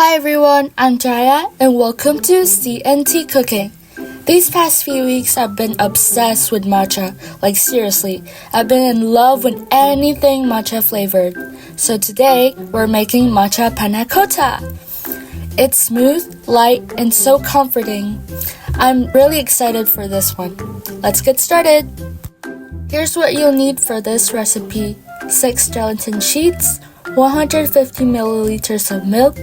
Hi everyone, I'm Jaya and welcome to CNT Cooking. These past few weeks I've been obsessed with matcha. Like seriously, I've been in love with anything matcha flavored. So today we're making Matcha Panna Cotta. It's smooth, light, and so comforting. I'm really excited for this one. Let's get started. Here's what you'll need for this recipe. 6 gelatin sheets, 150 milliliters of milk,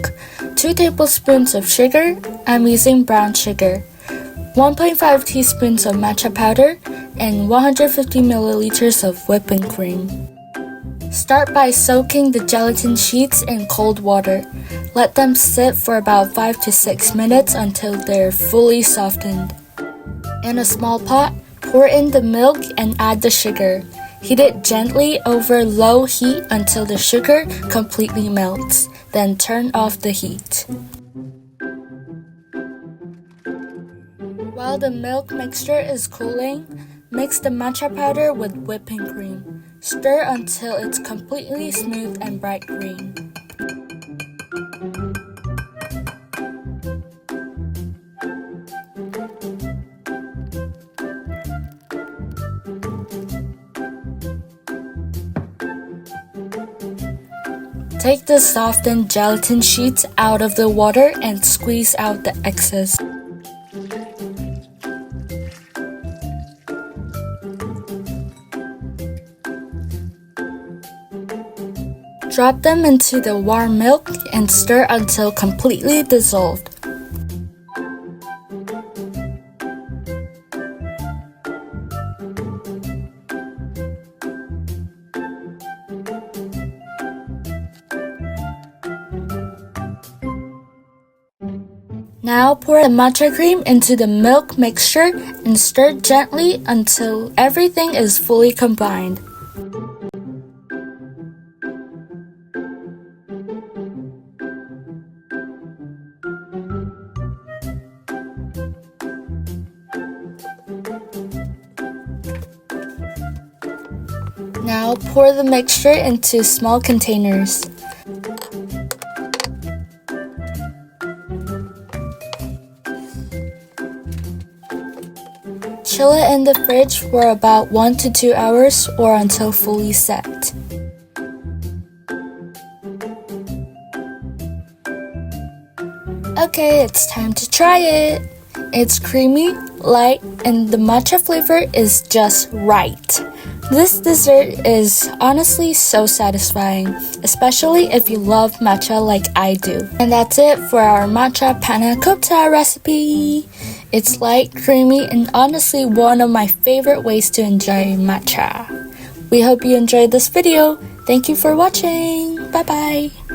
2 tablespoons of sugar. I'm using brown sugar, 1.5 teaspoons of matcha powder, and 150 milliliters of whipping cream. Start by soaking the gelatin sheets in cold water. Let them sit for about 5 to 6 minutes until they're fully softened. In a small pot, pour in the milk and add the sugar. Heat it gently over low heat until the sugar completely melts. Then turn off the heat. While the milk mixture is cooling, mix the matcha powder with whipping cream. Stir until it's completely smooth and bright green. Take the softened gelatin sheets out of the water and squeeze out the excess. Drop them into the warm milk and stir until completely dissolved. Now pour the matcha cream into the milk mixture and stir gently until everything is fully combined. Now pour the mixture into small containers. Chill it in the fridge for about 1 to 2 hours or until fully set. Okay, it's time to try it. It's creamy, light, and the matcha flavor is just right. This dessert is honestly so satisfying, especially if you love matcha like I do. And that's it for our Matcha Panna Cotta recipe. It's light, creamy, and honestly one of my favorite ways to enjoy matcha. We hope you enjoyed this video. Thank you for watching. Bye bye.